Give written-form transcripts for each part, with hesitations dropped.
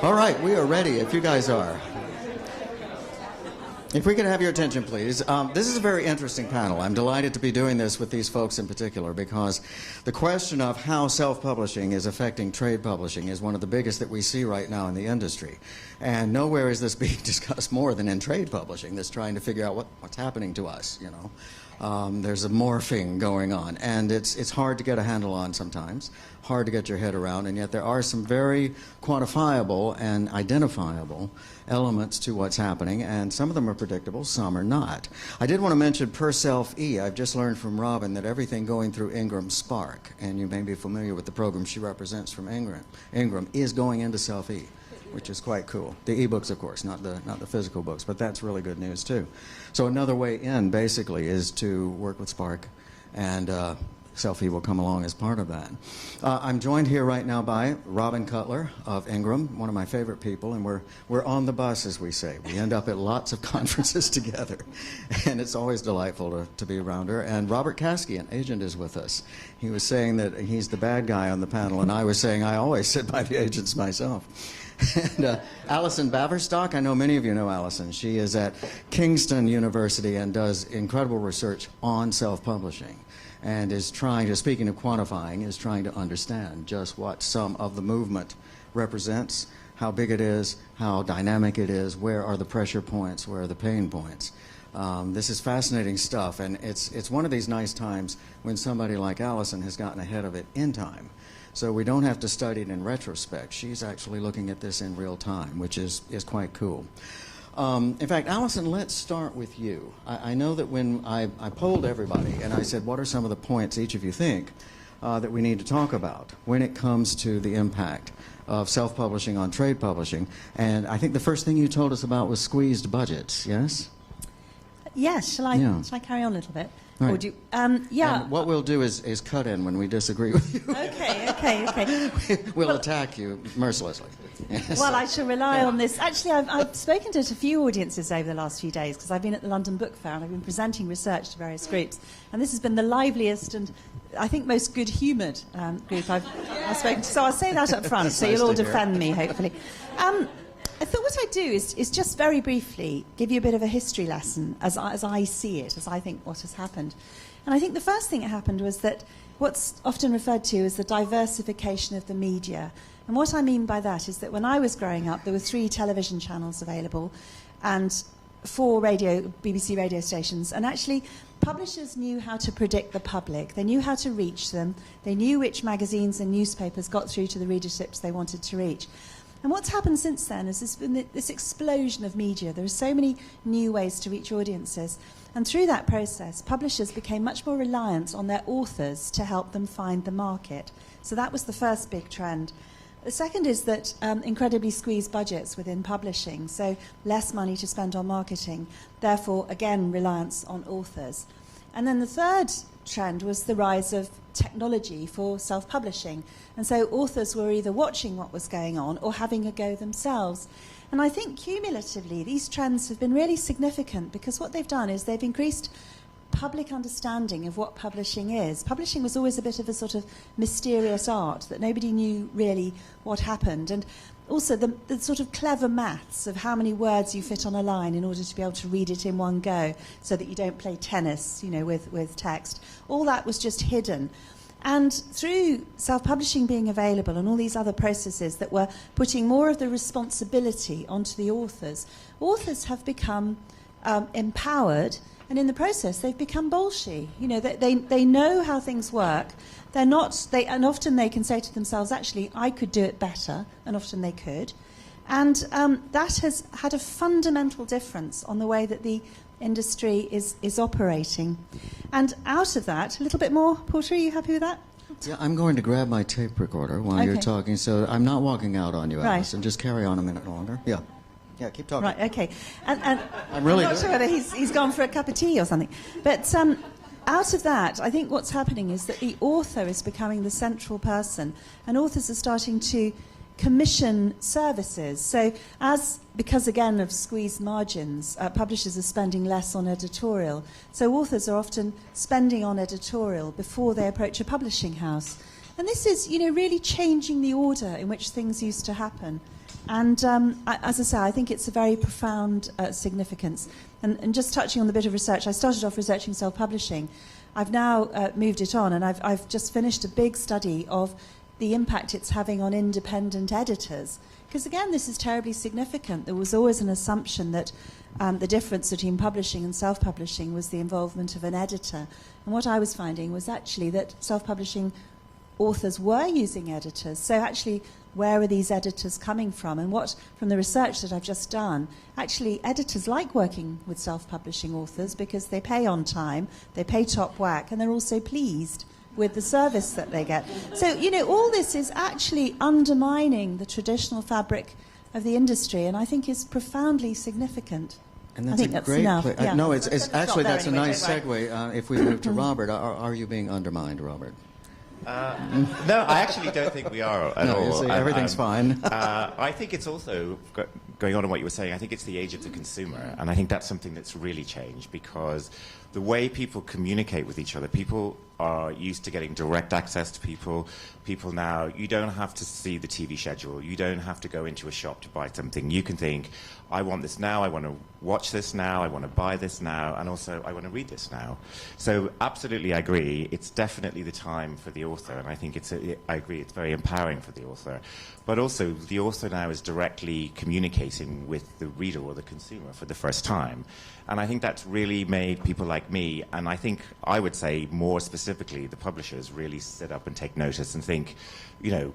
All right, we are ready, if you guys are. If we could have your attention, please. This is a very interesting panel. I'm delighted to be doing this with these folks in particular because the question of how self-publishing is affecting trade publishing is one of the biggest that we see right now in the industry. And nowhere is this being discussed more than in trade publishing, that's trying to figure out what's happening to us, you know. There's a morphing going on, and it's hard to get a handle on sometimes, hard to get your head around, and yet there are some very quantifiable and identifiable elements to what's happening, and some of them are predictable, some are not. I did want to mention per self-E. I've just learned from Robin that everything going through Ingram Spark, and you may be familiar with the program she represents from Ingram is going into self-E, which is quite cool. The e-books, of course, not the physical books, but that's really good news too. So another way in, basically, is to work with Spark, and Selfie will come along as part of that. I'm joined here right now by Robin Cutler of Ingram, one of my favorite people, and we're on the bus, as we say. We end up at lots of conferences together, and it's always delightful to be around her. And Robert Caskie, an agent, is with us. He was saying that he's the bad guy on the panel, and I was saying I always sit by the agents myself. And Alison Baverstock, I know many of you know Alison. She is at Kingston University and does incredible research on self-publishing and is trying to, speaking of quantifying, is trying to understand just what some of the movement represents, how big it is, how dynamic it is, where are the pressure points, where are the pain points. This is fascinating stuff, and it's one of these nice times when somebody like Alison has gotten ahead of it in time. So we don't have to study it in retrospect. She's actually looking at this in real time, which is quite cool. In fact, Alison, let's start with you. I know that when I polled everybody and I said, what are some of the points each of you think that we need to talk about when it comes to the impact of self-publishing on trade publishing? And I think the first thing you told us about was squeezed budgets, yes? Yes, shall I carry on a little bit? Right. Or do you, yeah. And what we'll do is cut in when we disagree with you. Okay. We'll attack you mercilessly. Yes. Well, I shall rely on this. Actually, I've spoken to a few audiences over the last few days because I've been at the London Book Fair and I've been presenting research to various groups. And this has been the liveliest and, I think, most good-humoured group I've spoken to. So I'll say that up front, so you'll all defend me, hopefully. I thought what I'd do is just very briefly give you a bit of a history lesson as I see it, as I think what has happened. And I think the first thing that happened was that what's often referred to as the diversification of the media. And what I mean by that is that when I was growing up, there were 3 television channels available and 4 BBC radio stations. And actually, publishers knew how to predict the public. They knew how to reach them. They knew which magazines and newspapers got through to the readerships they wanted to reach. And what's happened since then is there's been this explosion of media. There are so many new ways to reach audiences. And through that process, publishers became much more reliant on their authors to help them find the market. So that was the first big trend. The second is that incredibly squeezed budgets within publishing, so less money to spend on marketing, therefore, again, reliance on authors. And then the third trend was the rise of technology for self-publishing. And so authors were either watching what was going on or having a go themselves. And I think cumulatively these trends have been really significant because what they've done is they've increased public understanding of what publishing is. Publishing was always a bit of a sort of mysterious art that nobody knew really what happened. And also the sort of clever maths of how many words you fit on a line in order to be able to read it in one go so that you don't play tennis, you know, with text. All that was just hidden. And through self-publishing being available and all these other processes that were putting more of the responsibility onto the authors, authors have become empowered, and in the process they've become bolshy. You know, they know how things work. And often they can say to themselves, actually, I could do it better, and often they could. And that has had a fundamental difference on the way that the industry is operating. And out of that, a little bit more, Porter, are you happy with that? Yeah, I'm going to grab my tape recorder while you're talking, so I'm not walking out on you, Alison. Just carry on a minute longer. Yeah, keep talking. Right, okay. And I'm really not sure whether he's gone for a cup of tea or something. But out of that, I think what's happening is that the author is becoming the central person, and authors are starting to commission services. So because again of squeezed margins, publishers are spending less on editorial. So authors are often spending on editorial before they approach a publishing house. And this is, you know, really changing the order in which things used to happen. And as I say, I think it's a very profound significance. And just touching on the bit of research, I started off researching self-publishing. I've now moved it on, and I've just finished a big study of the impact it's having on independent editors. Because again, this is terribly significant. There was always an assumption that the difference between publishing and self-publishing was the involvement of an editor. And what I was finding was actually that self-publishing authors were using editors. So actually, where are these editors coming from? And what, from the research that I've just done, actually editors like working with self-publishing authors because they pay on time, they pay top whack, and they're also pleased with the service that they get. So, you know, all this is actually undermining the traditional fabric of the industry, and I think is profoundly signiant. And that's a great place. No, it's actually that's anyway, a nice segue. If we move to Robert, are you being undermined, Robert? No, I actually don't think we are at all. You see, everything's fine. I think it's also, going on what you were saying, I think it's the age of the consumer, and I think that's something that's really changed, because the way people communicate with each other, people are used to getting direct access to people. People now, you don't have to see the TV schedule. You don't have to go into a shop to buy something. You can think, I want this now, I want to watch this now, I want to buy this now, and also I want to read this now. So absolutely, I agree. It's definitely the time for the author, and I think I agree, it's very empowering for the author. But also, the author now is directly communicating with the reader or the consumer for the first time. And I think that's really made people like me, and I think I would say more specifically the publishers, really sit up and take notice and think, you know,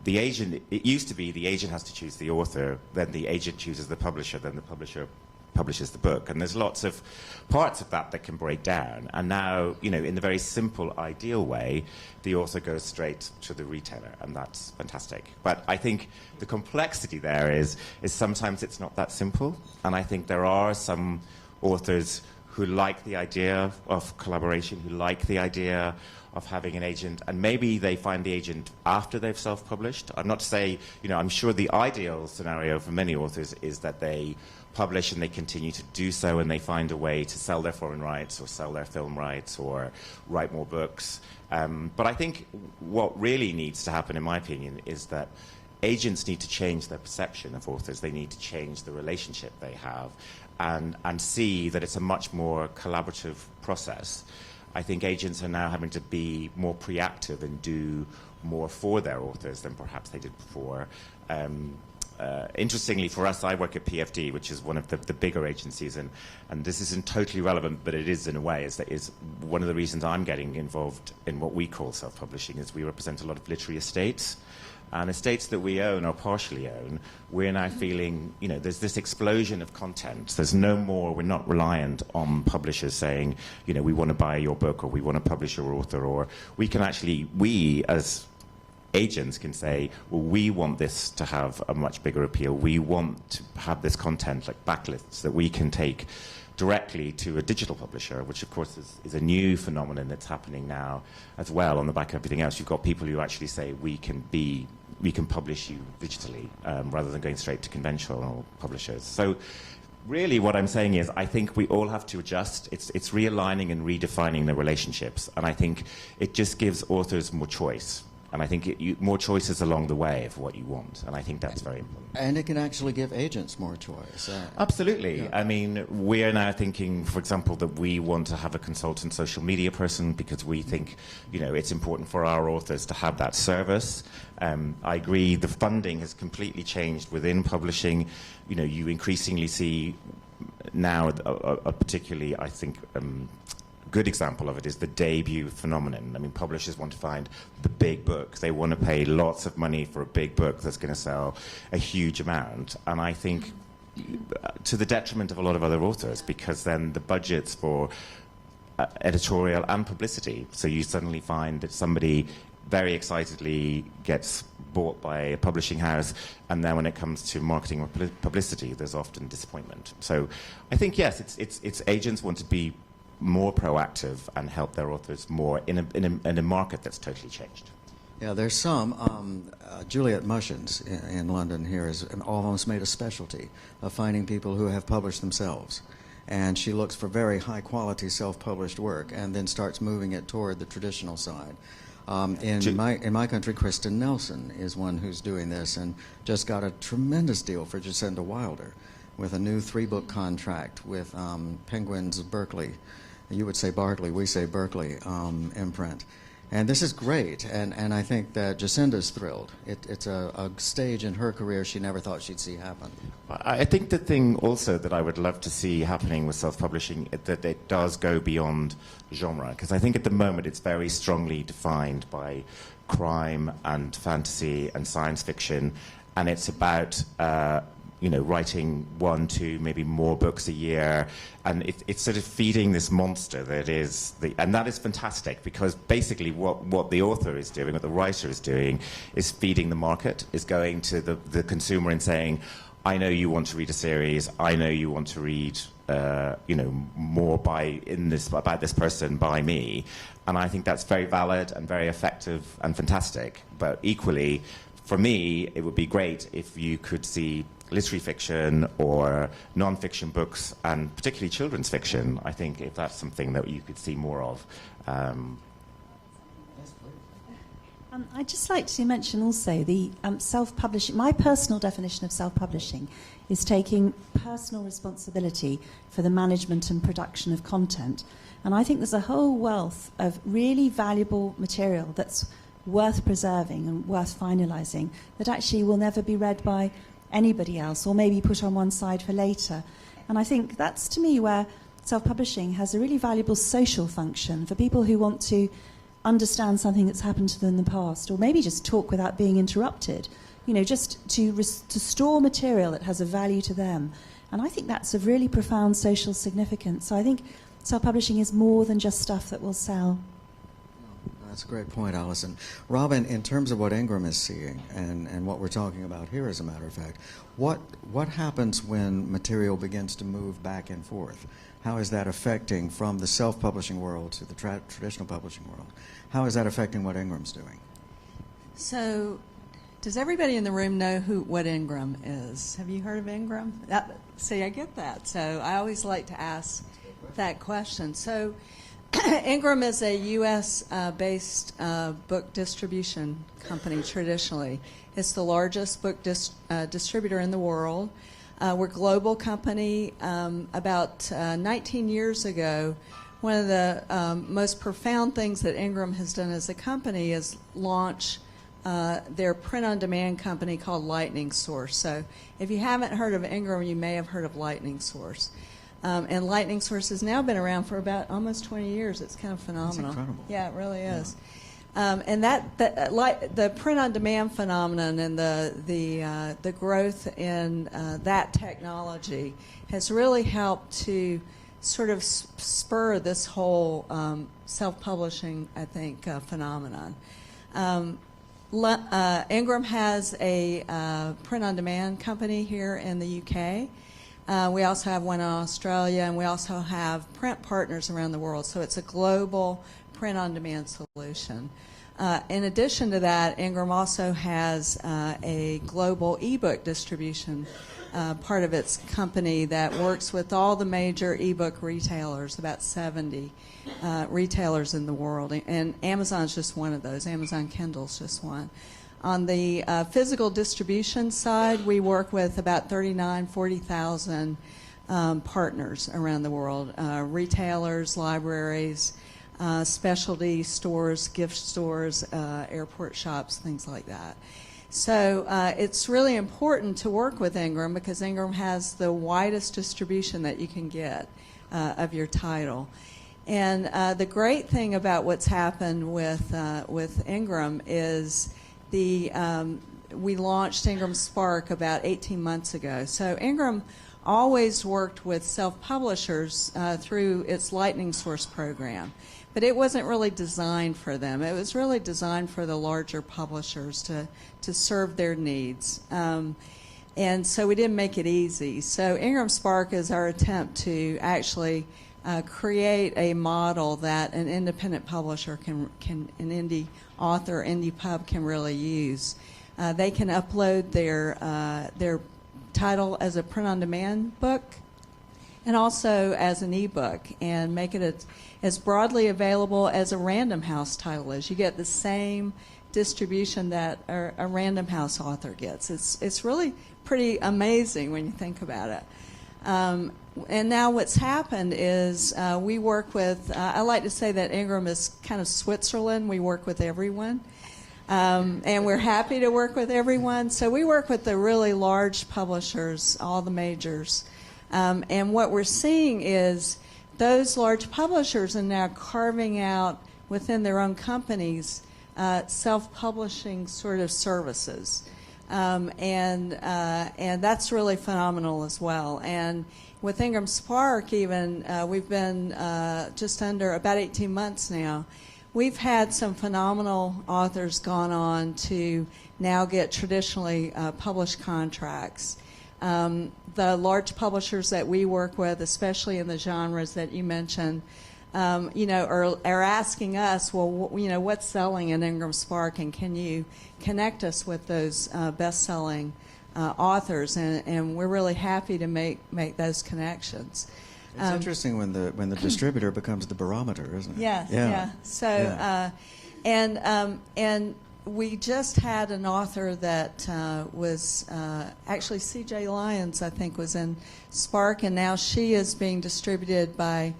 the agent, it used to be the agent has to choose the author, then the agent chooses the publisher, then the publisher publishes the book. And there's lots of parts of that that can break down. And now, you know, in the very simple, ideal way, the author goes straight to the retailer, and that's fantastic. But I think the complexity there is sometimes it's not that simple. And I think there are some authors who like the idea of collaboration, who like the idea of having an agent, and maybe they find the agent after they've self-published. I'm not to say, you know, I'm sure the ideal scenario for many authors is that they publish and they continue to do so, and they find a way to sell their foreign rights or sell their film rights or write more books. But I think what really needs to happen, in my opinion, is that agents need to change their perception of authors. They need to change the relationship they have and see that it's a much more collaborative process. I think agents are now having to be more proactive and do more for their authors than perhaps they did before. Interestingly, for us, I work at PFD, which is one of the bigger agencies, and this isn't totally relevant, but it is in a way, is one of the reasons I'm getting involved in what we call self-publishing is we represent a lot of literary estates. And estates that we own or partially own, we're now feeling, you know, there's this explosion of content. There's no more, we're not reliant on publishers saying, you know, we want to buy your book or we want to publish your author, or we can actually, we as agents can say, well, we want this to have a much bigger appeal. We want to have this content like backlists that we can take directly to a digital publisher, which of course is a new phenomenon that's happening now as well. On the back of everything else, you've got people who actually say we can publish you digitally rather than going straight to conventional publishers. So really what I'm saying is I think we all have to adjust. It's realigning and redefining the relationships, and I think it just gives authors more choice. And I think more choices along the way of what you want. And I think that's very important. And it can actually give agents more choice. Absolutely. Yeah. I mean, we're now thinking, for example, that we want to have a consultant social media person because we think, you know, it's important for our authors to have that service. I agree the funding has completely changed within publishing. You know, you increasingly see now a particularly, I think, good example of it is the debut phenomenon. I mean, publishers want to find the big book. They want to pay lots of money for a big book that's going to sell a huge amount. And I think to the detriment of a lot of other authors, because then the budgets for editorial and publicity. So you suddenly find that somebody very excitedly gets bought by a publishing house, and then when it comes to marketing or publicity, there's often disappointment. So I think, yes, it's agents want to be more proactive and help their authors more in a market that's totally changed. Yeah, there's some. Juliet Mushins in London here has almost made a specialty of finding people who have published themselves. And she looks for very high-quality self-published work and then starts moving it toward the traditional side. In my country, Kristen Nelson is one who's doing this and just got a tremendous deal for Jacinda Wilder with a new 3-book contract with Penguin's Berkeley. You would say Barkley, we say Berkeley imprint. And this is great, and I think that Jacinda's thrilled. It's a stage in her career she never thought she'd see happen. I think the thing also that I would love to see happening with self-publishing is that it does go beyond genre, because I think at the moment it's very strongly defined by crime and fantasy and science fiction, and it's about writing 1, 2, maybe more books a year, and it's sort of feeding this monster that is and that is fantastic, because basically what the author is doing, what the writer is doing, is feeding the market, is going to the consumer and saying, I know you want to read a series, I know you want to read more about this person by me, and I think that's very valid and very effective and fantastic. But equally, for me, it would be great if you could see literary fiction or non-fiction books, and particularly children's fiction. I think if that's something that you could see more of. I'd just like to mention also the self-publishing. My personal definition of self-publishing is taking personal responsibility for the management and production of content. And I think there's a whole wealth of really valuable material that's worth preserving and worth finalising that actually will never be read by anybody else, or maybe put on one side for later. And I think that's, to me, where self-publishing has a really valuable social function for people who want to understand something that's happened to them in the past, or maybe just talk without being interrupted, just to store material that has a value to them. And I think that's of really profound social significance. So I think self-publishing is more than just stuff that will sell. That's a great point, Alison. Robin, in terms of what Ingram is seeing and what we're talking about here, as a matter of fact, what happens when material begins to move back and forth? How is that affecting from the self-publishing world to the traditional publishing world? How is that affecting what Ingram's doing? So, does everybody in the room know what Ingram is? Have you heard of Ingram? See, I get that. So I always like to ask that question. So Ingram is a U.S.-based book distribution company traditionally. It's the largest book distributor in the world. We're a global company. About 19 years ago, one of the most profound things that Ingram has done as a company is launch their print-on-demand company called Lightning Source. So if you haven't heard of Ingram, you may have heard of Lightning Source. And Lightning Source has now been around for about almost 20 years. It's kind of phenomenal. That's incredible. Yeah, it really is. And the print-on-demand phenomenon and the growth in that technology has really helped to sort of spur this whole self-publishing, I think, phenomenon. Ingram has a print-on-demand company here in the UK. We also have one in Australia, and we also have print partners around the world. So it's a global print-on-demand solution. In addition to that, Ingram also has a global ebook distribution part of its company that works with all the major ebook retailers, about 70 retailers in the world. And Amazon's just one of those. Amazon Kindle's just one. On the physical distribution side, we work with about 40,000 partners around the world, retailers, libraries, specialty stores, gift stores, airport shops, things like that. So it's really important to work with Ingram because Ingram has the widest distribution that you can get of your title. And the great thing about what's happened with Ingram is we launched Ingram Spark about 18 months ago. So Ingram always worked with self-publishers through its Lightning Source program. But it wasn't really designed for them. It was really designed for the larger publishers to serve their needs. And so we didn't make it easy. So Ingram Spark is our attempt to actually create a model that an independent publisher an indie author, indie pub can really use. They can upload their title as a print-on-demand book, and also as an ebook, and make it as broadly available as a Random House title is. You get the same distribution that a Random House author gets. It's really pretty amazing when you think about it. And now what's happened is we work with, I like to say that Ingram is kind of Switzerland. We work with everyone. And we're happy to work with everyone. So we work with the really large publishers, all the majors. And what we're seeing is those large publishers are now carving out within their own companies self-publishing sort of services. And that's really phenomenal as well. And with Ingram Spark even, we've been just under about 18 months now. We've had some phenomenal authors gone on to now get traditionally published contracts. The large publishers that we work with, especially in the genres that you mentioned, are asking us, well, what's selling in Ingram Spark, and can you connect us with those best-selling authors? And we're really happy to make those connections. It's interesting when the distributor becomes the barometer, isn't it? Yes, yeah. So, and we just had an author that was actually C.J. Lyons, I think, was in Spark, and now she is being distributed by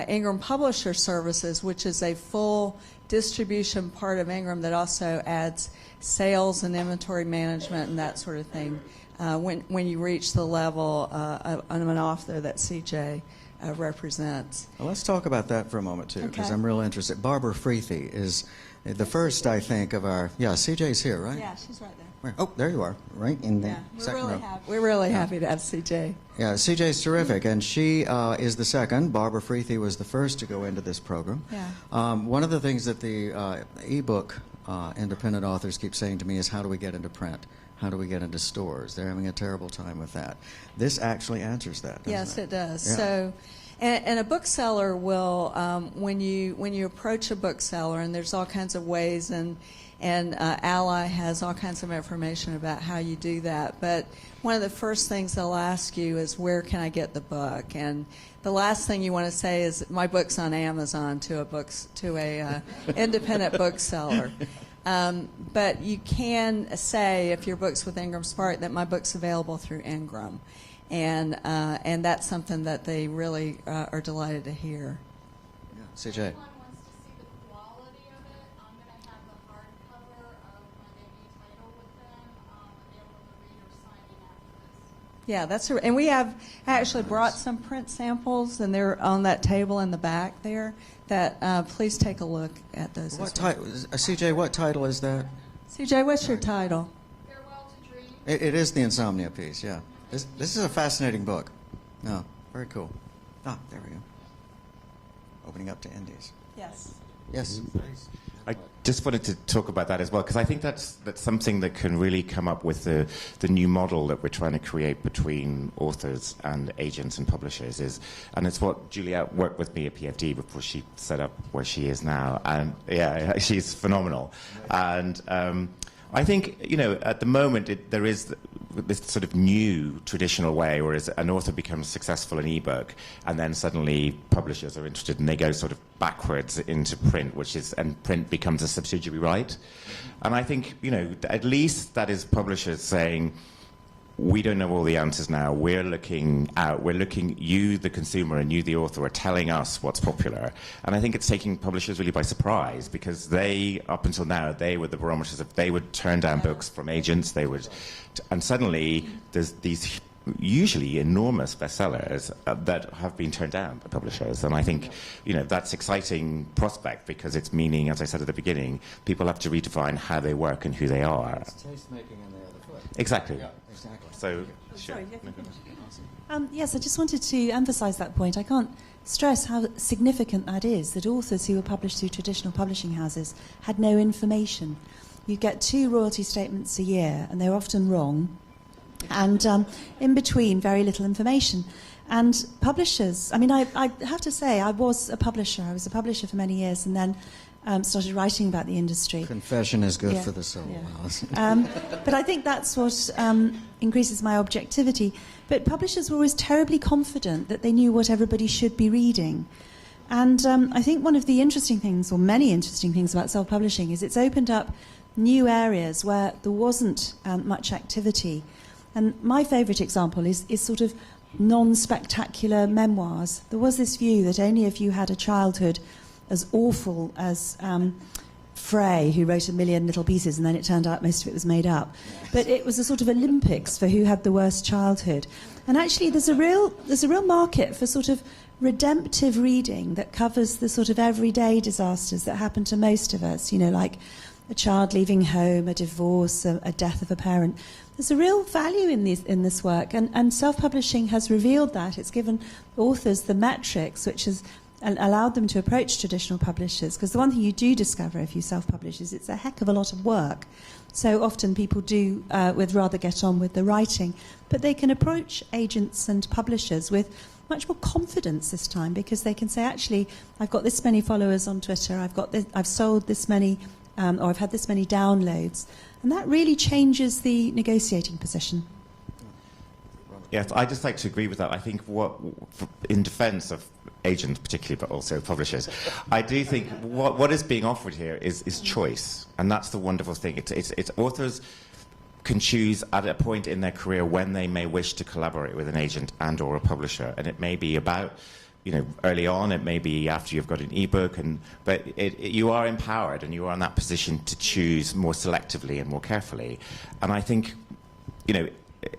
Ingram Publisher Services, which is a full distribution part of Ingram that also adds sales and inventory management and that sort of thing when you reach the level of an author that CJ represents. Well, let's talk about that for a moment, too, because I'm real interested. Barbara Freethy is the first, I think, of our... Yeah, CJ's here, right? Yeah, she's right there. Where? Oh, there you are, right in the second row. We're really happy to have CJ. Yeah, CJ's terrific, and she is the second. Barbara Freethy was the first to go into this program. Yeah. One of the things that the ebook independent authors keep saying to me is, how do we get into print? How do we get into stores? They're having a terrible time with that. This actually answers that, doesn't Yes, it does. Yeah. So, and a bookseller will, when you approach a bookseller, and there's all kinds of ways, and Ally has all kinds of information about how you do that. But one of the first things they'll ask you is, where can I get the book? And the last thing you want to say is, my book's on Amazon, to a independent bookseller. But you can say, if your book's with Ingram Spark, that my book's available through Ingram. And that's something that they really are delighted to hear. Yeah. CJ. If anyone wants to see the quality of it, I'm going to have the hardcover of my debut title with them available to readers signing after this. Yeah, that's and we have actually brought some print samples, and they're on that table in the back there. That please take a look at those. What title, CJ? What title is that? CJ, what's your title? Farewell to Dreams. It is the Insomnia piece. Yeah. This is a fascinating book. No, very cool. Ah, there we go. Opening up to indies. Yes. Yes. I just wanted to talk about that as well, because I think that's something that can really come up with the new model that we're trying to create between authors and agents and publishers. And it's what Juliette worked with me at PFD before she set up where she is now. And yeah, she's phenomenal. And I think, at the moment there is this sort of new traditional way, whereas an author becomes successful in ebook, and then suddenly publishers are interested, and they go sort of backwards into print, and print becomes a subsidiary right. And I think, at least that is publishers saying, we don't know all the answers now. We're looking out. You, the consumer, and you, the author, are telling us what's popular. And I think it's taking publishers really by surprise, because they, up until now, they were the barometers of, they would turn down books from agents. And suddenly there's these usually enormous bestsellers that have been turned down by publishers. And I think, that's exciting prospect, because it's meaning, as I said at the beginning, people have to redefine how they work and who they are. It's taste making in the other foot. Exactly. Yeah, exactly. So, sure. Sorry, yes, I just wanted to emphasise that point. I can't stress how significant that is, that authors who were published through traditional publishing houses had no information. You get 2 royalty statements a year, and they're often wrong. And in between, very little information. And publishers, I have to say, I was a publisher. I was a publisher for many years, and then started writing about the industry. Confession is good Yeah, for the soul, yeah. Alison. But I think that's what increases my objectivity. But publishers were always terribly confident that they knew what everybody should be reading. And I think one of the interesting things, or many interesting things about self-publishing, is it's opened up new areas where there wasn't much activity. And my favourite example is sort of non-spectacular memoirs. There was this view that only if you had a childhood as awful as Frey, who wrote 1 million little pieces, and then it turned out most of it was made up. But it was a sort of Olympics for who had the worst childhood. And actually there's a real market for sort of redemptive reading that covers the sort of everyday disasters that happen to most of us, you know, like a child leaving home, a divorce, a death of a parent. There's a real value in this work, and self-publishing has revealed that. It's given authors the metrics which has allowed them to approach traditional publishers, because the one thing you do discover if you self-publish is it's a heck of a lot of work. So often people would rather get on with the writing, but they can approach agents and publishers with much more confidence this time, because they can say, actually, I've got this many followers on Twitter, I've sold this many, or I've had this many downloads, and that really changes the negotiating position. Yes, I'd just like to agree with that. I think in defence of agents particularly, but also publishers, I do think what is being offered here is choice, and that's the wonderful thing. It's authors can choose at a point in their career when they may wish to collaborate with an agent and or a publisher, and it may be about, you know, early on, it may be after you've got an ebook, but you are empowered and you are in that position to choose more selectively and more carefully. And I think, you know,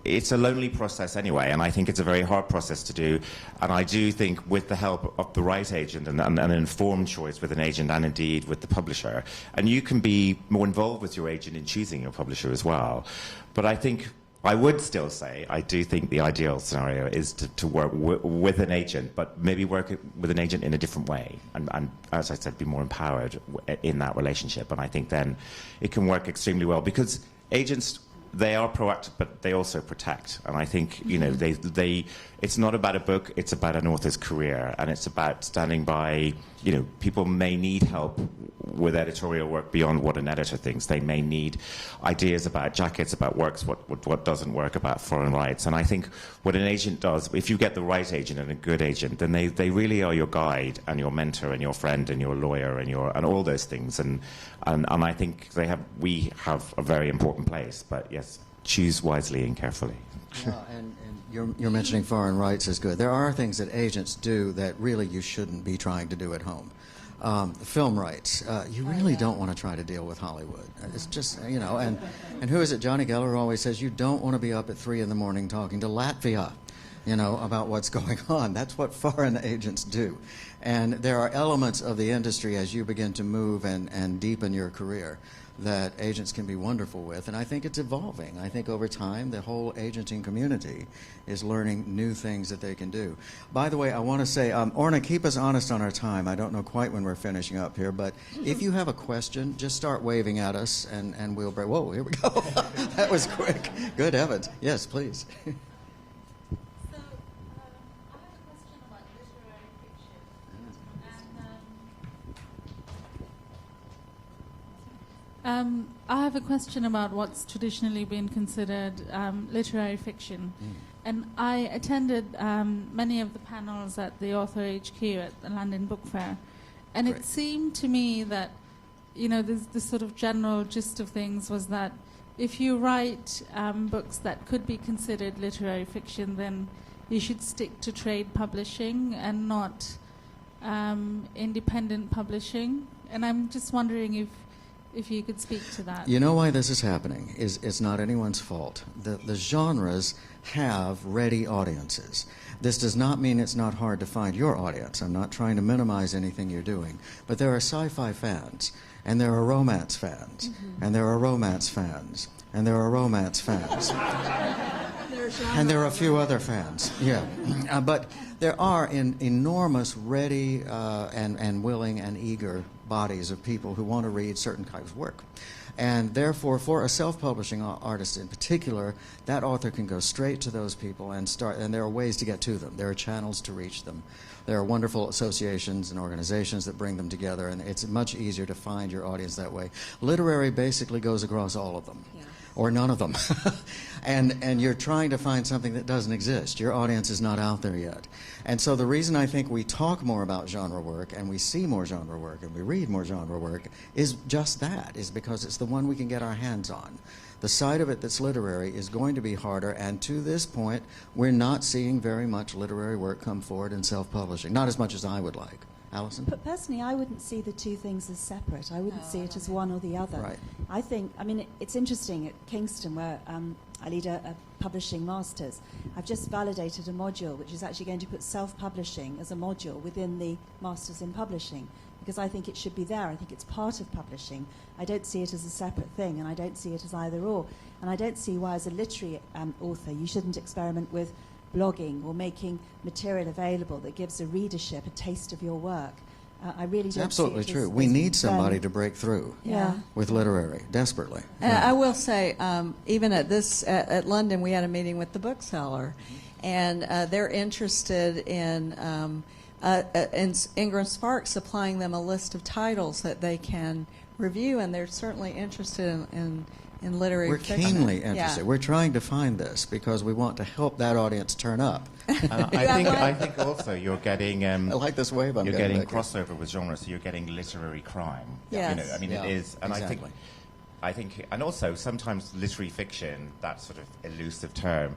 it's a lonely process anyway, and I think it's a very hard process to do. And I do think with the help of the right agent and an informed choice with an agent and indeed with the publisher, and you can be more involved with your agent in choosing your publisher as well. But I think I would still say I do think the ideal scenario is to work with an agent, but maybe work with an agent in a different way, and as I said, be more empowered in that relationship. And I think then it can work extremely well, because agents, they are proactive, but they also protect. And I think, you know, it's not about a book, it's about an author's career, and it's about standing by, you know, people may need help with editorial work beyond what an editor thinks. They may need ideas about jackets, about works, what doesn't work, about foreign rights. And I think what an agent does, if you get the right agent and a good agent, then they really are your guide and your mentor and your friend and your lawyer and all those things. And I think we have a very important place. But yes, choose wisely and carefully. And you're mentioning foreign rights is good. There are things that agents do that really you shouldn't be trying to do at home. Film rights. You really don't want to try to deal with Hollywood. It's just, you know, and who is it? Johnny Geller always says you don't want to be up at 3 in the morning talking to Latvia, you know, about what's going on. That's what foreign agents do. And there are elements of the industry as you begin to move and deepen your career that agents can be wonderful with, and I think it's evolving. I think over time the whole agenting community is learning new things that they can do. By the way, I want to say, Orna, keep us honest on our time. I don't know quite when we're finishing up here, but if you have a question, just start waving at us and we'll break. Whoa, here we go. That was quick. Good heavens. Yes, please. I have a question about what's traditionally been considered literary fiction. And I attended many of the panels at the Author HQ at the London Book Fair. And Great. It seemed to me that, you know, the sort of general gist of things was that if you write books that could be considered literary fiction, then you should stick to trade publishing and not independent publishing. And I'm just wondering if you could speak to that. You know why this is happening? It's not anyone's fault. The genres have ready audiences. This does not mean it's not hard to find your audience. I'm not trying to minimize anything you're doing. But there are sci-fi fans, and there are romance fans, and there are romance fans, and there are romance fans. And there are a few other fans, yeah. But there are enormous ready and willing and eager bodies of people who want to read certain kinds of work. And therefore, for a self-publishing artist in particular, that author can go straight to those people and there are ways to get to them. There are channels to reach them. There are wonderful associations and organizations that bring them together, and it's much easier to find your audience that way. Literary basically goes across all of them. Yeah. Or none of them. and you're trying to find something that doesn't exist. Your audience is not out there yet. And so the reason I think we talk more about genre work and we see more genre work and we read more genre work is just that, is because it's the one we can get our hands on. The side of it that's literary is going to be harder, and to this point, we're not seeing very much literary work come forward in self-publishing. Not as much as I would like. Alison? But personally, I wouldn't see the two things as separate. I wouldn't see it as one or the other. Right. I think, it's interesting at Kingston, where I lead a publishing masters. I've just validated a module which is actually going to put self-publishing as a module within the masters in publishing, because I think it should be there. I think it's part of publishing. I don't see it as a separate thing, and I don't see it as either or. And I don't see why, as a literary author, you shouldn't experiment with blogging or making material available that gives a readership a taste of your work. I really don't Absolutely see it true. as We need somebody to break through Yeah. with literary, desperately. And Yeah. I will say, even at London, we had a meeting with the bookseller, and they're interested in Ingram Sparks supplying them a list of titles that they can review, and they're certainly interested in literary We're fiction. keenly interested. Yeah. We're trying to find this because we want to help that audience turn up. I think also you're getting I like this wave I'm you're getting back here. crossover with genres, so you're getting literary crime. Yes. Yeah, it is, and exactly. I think, and also sometimes literary fiction, that sort of elusive term,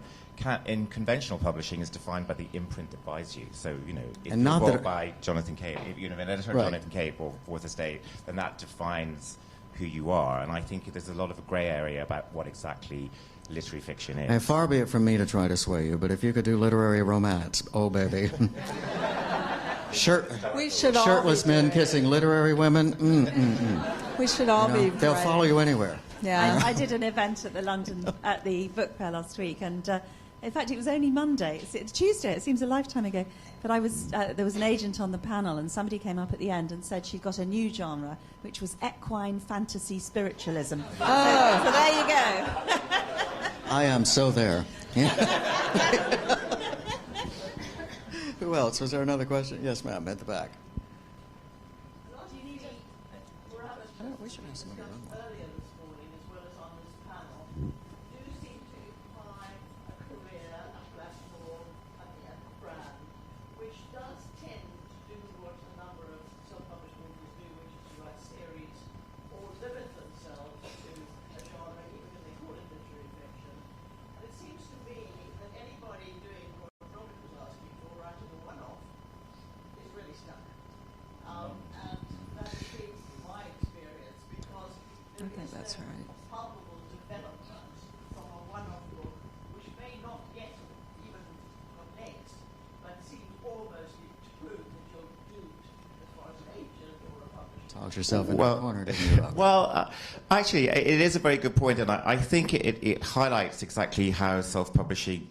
in conventional publishing is defined by the imprint that buys you. So, if And you're not bought that by Jonathan Cape, an editor Right. Jonathan Cape or Fourth Estate, then that defines who you are. And I think there's a lot of grey area about what exactly literary fiction is. And far be it from me to try to sway you, but if you could do literary romance, oh baby. We should all Shirtless be men doing kissing literary women, We should all be. they'll writing. follow you anywhere. Yeah. I did an event at the book fair last week, and in fact, it was only Monday. It's Tuesday. It seems a lifetime ago. But there was an agent on the panel, and somebody came up at the end and said she'd got a new genre, which was equine fantasy spiritualism. Oh. So there you go. I am so there. Yeah. Who else? Was there another question? Yes, ma'am, at the back. We should have somebody run one. Earlier this morning, as well as on this panel, do seem to imply a career, a platform, a brand, which does tend to do what a number of self-published authors do, which is to write series or limit themselves to a genre, even if they call it literary fiction. And it seems to me that anybody doing what Robert was asking for, writing a one-off, is really stuck. And that has been my experience, because there is that's a right. palpable development from a one-off book, which may not get even next, but seems almost to prove that you're doomed as far as an agent or a publisher. Talked yourself into a corner, didn't you? Well, actually, it is a very good point, and I think it highlights exactly how self-publishing.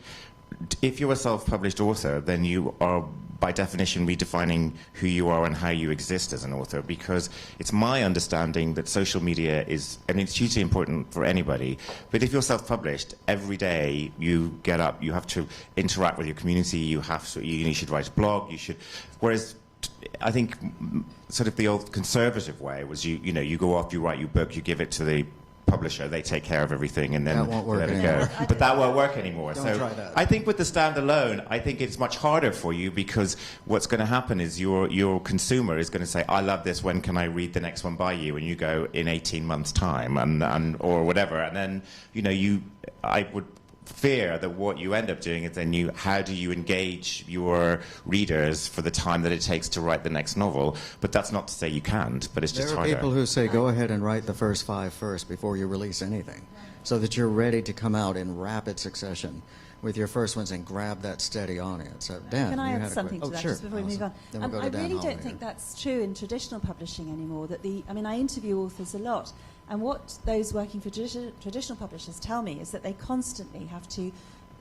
If you're a self-published author, then you are, by definition, redefining who you are and how you exist as an author, because it's my understanding that social media is, and it's hugely important for anybody, but if you're self-published, every day you get up, you have to interact with your community, you should write a blog, whereas I think sort of the old conservative way was you go off, you write your book, you give it to the publisher, they take care of everything, and then That won't work let it anymore. go. But that won't work anymore. Don't So try that. I think with the standalone, I think it's much harder for you, because what's going to happen is your consumer is going to say, I love this, when can I read the next one by you? And you go, in 18 months' time, and or whatever. And then, I would fear that what you end up doing is then how do you engage your readers for the time that it takes to write the next novel? But that's not to say you can't, but it's just There are harder. people who say, go ahead and write the first 5 first before you release anything, so that you're ready to come out in rapid succession with your first ones and grab that steady audience. So, Dan, Can I you add had a something que- to that sure, just before we move on? Then we'll go to I Dan really Holloway don't think here. that's true in traditional publishing anymore. I interview authors a lot, and what those working for traditional publishers tell me is that they constantly have to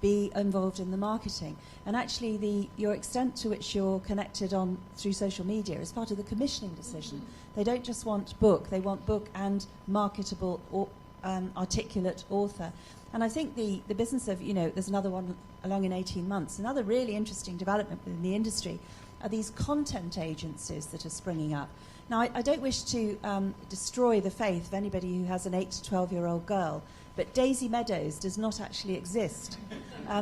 be involved in the marketing. And actually, your extent to which you're connected on through social media is part of the commissioning decision. They don't just want book; they want book and marketable or articulate author. And I think the business of, there's another one along in 18 months. Another really interesting development within the industry are these content agencies that are springing up. Now, I don't wish to destroy the faith of anybody who has an 8 to 12-year-old girl, but Daisy Meadows does not actually exist.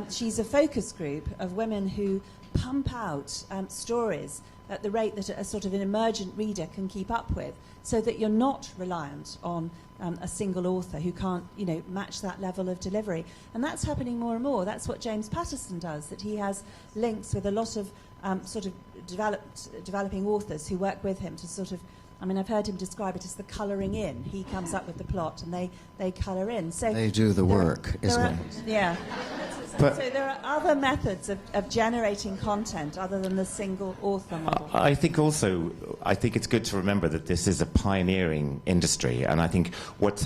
She's a focus group of women who pump out stories at the rate that a sort of an emergent reader can keep up with, so that you're not reliant on a single author who can't, match that level of delivery. And that's happening more and more. That's what James Patterson does, that he has links with a lot of sort of developing authors who work with him to sort of, I've heard him describe it as the colouring in. He comes up with the plot and they colour in. So they do the work, is what it is. Yeah. But so there are other methods of generating content other than the single author model. I think it's good to remember that this is a pioneering industry, and I think what's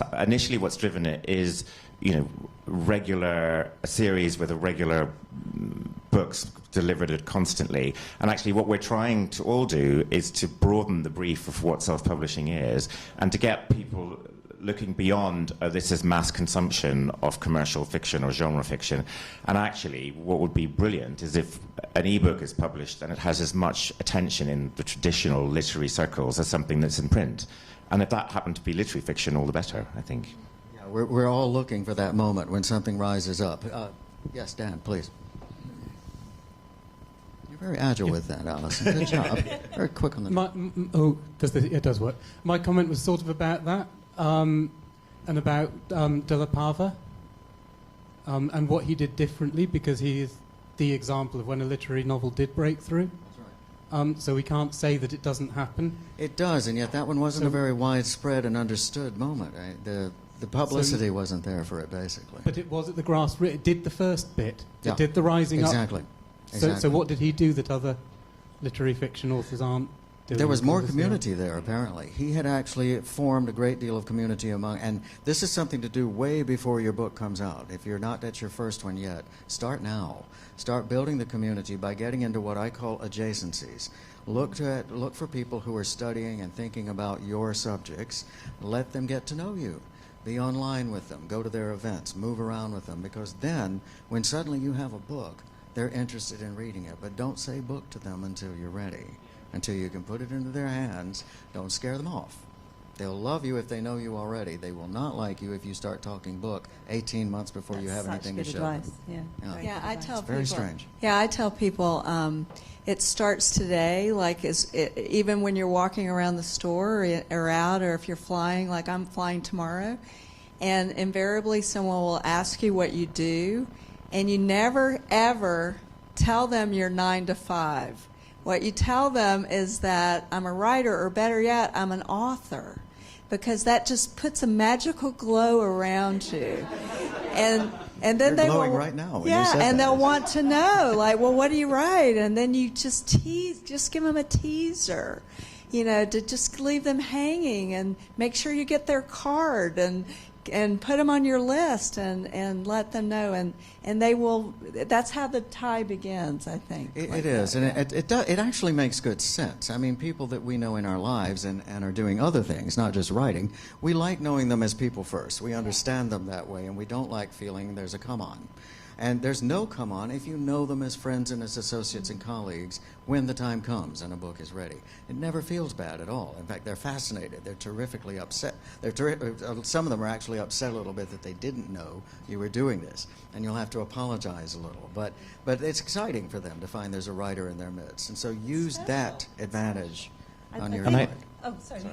driven it is, a series with a regular books delivered it constantly. And actually what we're trying to all do is to broaden the brief of what self-publishing is, and to get people looking beyond this is mass consumption of commercial fiction or genre fiction. And actually what would be brilliant is if an ebook is published and it has as much attention in the traditional literary circles as something that's in print. And if that happened to be literary fiction, all the better, I think. Yeah, we're all looking for that moment when something rises up. Yes, Dan, please. You're very agile with that, Alison. Good job. Very quick on the... It does work. My comment was sort of about that. And about De La Pava and what he did differently, because he is the example of when a literary novel did break through. That's right. So we can't say that it doesn't happen. It does, and yet that one wasn't a very widespread and understood moment. Right? The publicity wasn't there for it, basically. But it was at the grassroots. It did the first bit. Yeah, it did the rising exactly. up. So what did he do that other literary fiction authors aren't? There was more community there, apparently. He had actually formed a great deal of community among, and this is something to do way before your book comes out. If you're not at your first one yet, start now. Start building the community by getting into what I call adjacencies. Look for people who are studying and thinking about your subjects. Let them get to know you. Be online with them. Go to their events. Move around with them. Because then, when suddenly you have a book, they're interested in reading it. But don't say book to them until you're ready. Until you can put it into their hands. Don't scare them off. They'll love you if they know you already. They will not like you if you start talking book 18 months before you have anything to show them. Yeah, I tell people. Very strange. Yeah, I tell people it starts today. Like even when you're walking around the store or out, or if you're flying. Like I'm flying tomorrow, and invariably someone will ask you what you do, and you never ever tell them you're 9 to 5. What you tell them is that I'm a writer, or better yet, I'm an author, because that just puts a magical glow around you. And then You're they glowing will, right now. When yeah, you said and that. they'll want to know, like, well, what do you write? And then you just give them a teaser, to just leave them hanging, and make sure you get their card and put them on your list and let them know, and they will. That's how the tie begins, I think. It is, and it actually makes good sense. I mean, people that we know in our lives and are doing other things, not just writing, we like knowing them as people first. We understand them that way, and we don't like feeling there's a come on. And there's no come on if you know them as friends and as associates and colleagues when the time comes and a book is ready. It never feels bad at all. In fact, they're fascinated. They're terrifically upset. Some of them are actually upset a little bit that they didn't know you were doing this. And you'll have to apologize a little. But it's exciting for them to find there's a writer in their midst. And so use that advantage on your side. Oh, sorry.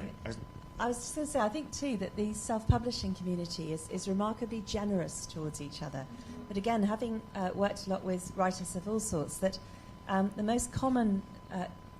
I was just going to say, I think, too, that the self-publishing community is remarkably generous towards each other. But again, having worked a lot with writers of all sorts, that the most common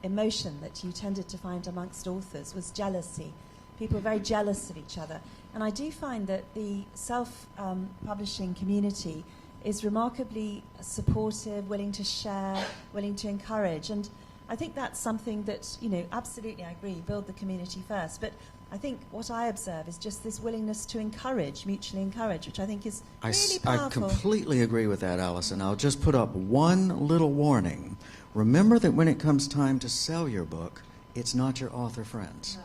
emotion that you tended to find amongst authors was jealousy. People were very jealous of each other. And I do find that the self-publishing community is remarkably supportive, willing to share, willing to encourage. And I think that's something that, absolutely, I agree, build the community first. But I think what I observe is just this willingness to encourage, mutually encourage, which I think is I really powerful. completely agree with that, Alison. I'll just put up one little warning. Remember that when it comes time to sell your book, it's not your author friends.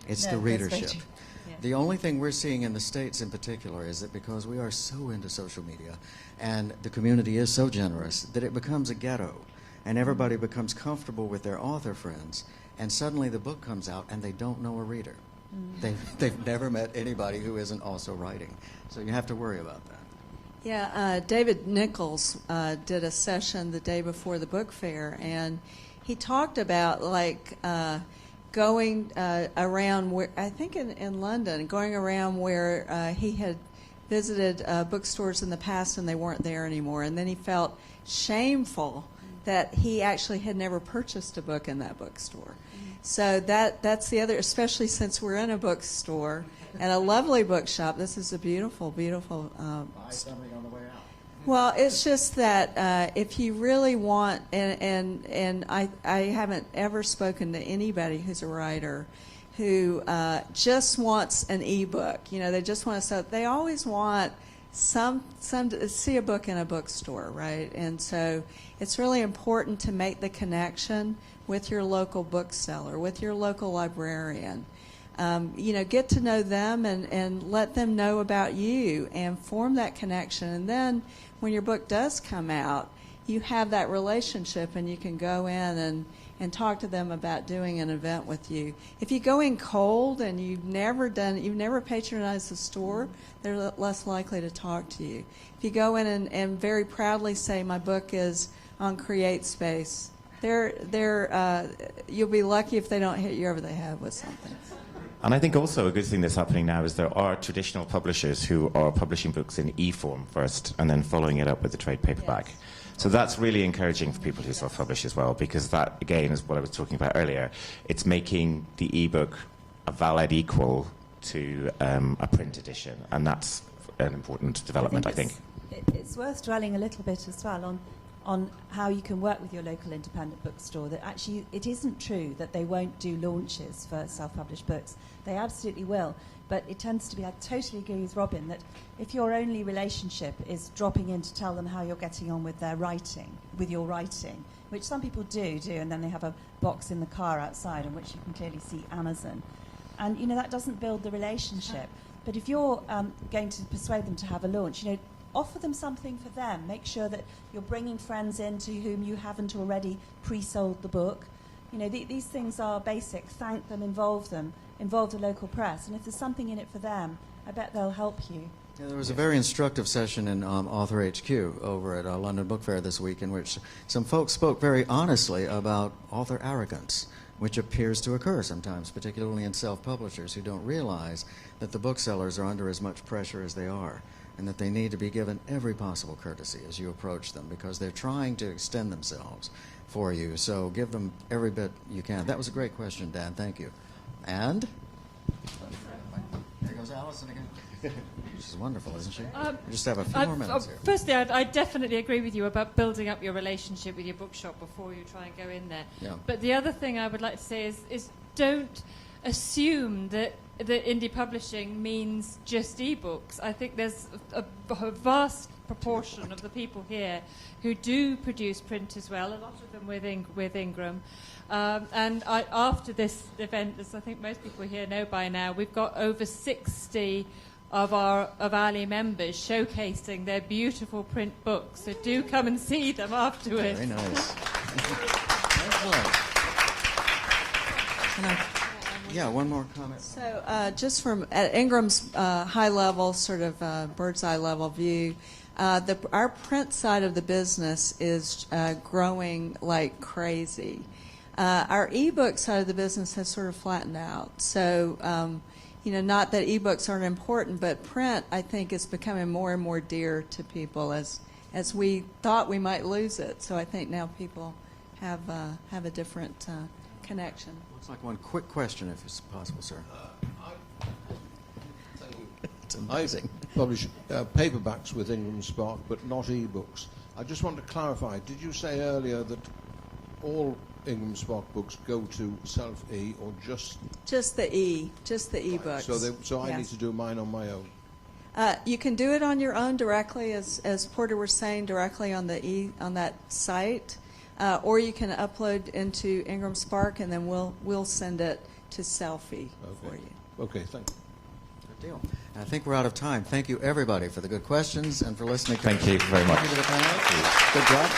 It's No, the that's very readership. true. Yeah. The only thing we're seeing in the States in particular is that because we are so into social media and the community is so generous that it becomes a ghetto and everybody becomes comfortable with their author friends, and suddenly the book comes out and they don't know a reader. They've never met anybody who isn't also writing. So you have to worry about that. Yeah, David Nichols did a session the day before the book fair, and he talked about going around where, I think in London, going around where he had visited bookstores in the past and they weren't there anymore, and then he felt shameful that he actually had never purchased a book in that bookstore. So that's the other, especially since we're in a bookstore and a lovely bookshop. This is a beautiful, beautiful. Buy something on the way out. Well, it's just that if you really want, and I haven't ever spoken to anybody who's a writer who just wants an ebook. You know, they just want to sell. They always want some to see a book in a bookstore, right? And so it's really important to make the connection with your local bookseller, with your local librarian. Get to know them and let them know about you and form that connection. And then when your book does come out, you have that relationship and you can go in and talk to them about doing an event with you. If you go in cold and you've never patronized the store, they're less likely to talk to you. If you go in and very proudly say, my book is on CreateSpace, you'll be lucky if they don't hit you over the head with something. And I think also a good thing that's happening now is there are traditional publishers who are publishing books in e-form first and then following it up with the trade paperback. Yes. So that's really encouraging for people who self-publish as well, because that, again, is what I was talking about earlier. It's making the e-book a valid equal to a print edition, and that's an important development, I think. It's worth dwelling a little bit as well on how you can work with your local independent bookstore, that actually it isn't true that they won't do launches for self-published books. They absolutely will. But it tends to be, I totally agree with Robin, that if your only relationship is dropping in to tell them how you're getting on with their writing, with your writing, which some people do, and then they have a box in the car outside on which you can clearly see Amazon. And, that doesn't build the relationship. But if you're going to persuade them to have a launch, offer them something for them. Make sure that you're bringing friends in to whom you haven't already pre-sold the book. These things are basic. Thank them, involve the local press. And if there's something in it for them, I bet they'll help you. Yeah, there was a very instructive session in Author HQ over at London Book Fair this week in which some folks spoke very honestly about author arrogance, which appears to occur sometimes, particularly in self-publishers who don't realize that the booksellers are under as much pressure as they are, and that they need to be given every possible courtesy as you approach them, because they're trying to extend themselves for you. So give them every bit you can. That was a great question, Dan. Thank you. And there goes Alison again. She's wonderful, isn't she? We just have a few more minutes here. Firstly, I definitely agree with you about building up your relationship with your bookshop before you try and go in there. Yeah. But the other thing I would like to say is don't assume that indie publishing means just ebooks. I think there's a vast proportion of the people here who do produce print as well, a lot of them with Ingram. And after this event, as I think most people here know by now, we've got over 60 of Ali members showcasing their beautiful print books. So do come and see them afterwards. Very nice. Yeah, one more comment. So just from at Ingram's high level, sort of bird's eye level view, our print side of the business is growing like crazy. Our ebook side of the business has sort of flattened out. So, not that ebooks aren't important, but print, I think, is becoming more and more dear to people as we thought we might lose it. So I think now people have a different connection. Looks like one quick question, if it's possible, sir. Thank you. It's amazing. I publish paperbacks with Ingram Spark, but not e-books. I just want to clarify, did you say earlier that all Ingram Spark books go to self-e or just... Just the e-books. So I Yes. need to do mine on my own. You can do it on your own directly, as Porter was saying, directly on on that site, or you can upload into Ingram Spark, and then we'll send it to Selfie for you. Okay, thank you. Good deal. I think we're out of time. Thank you, everybody, for the good questions and for listening. Thank you very much. Good job.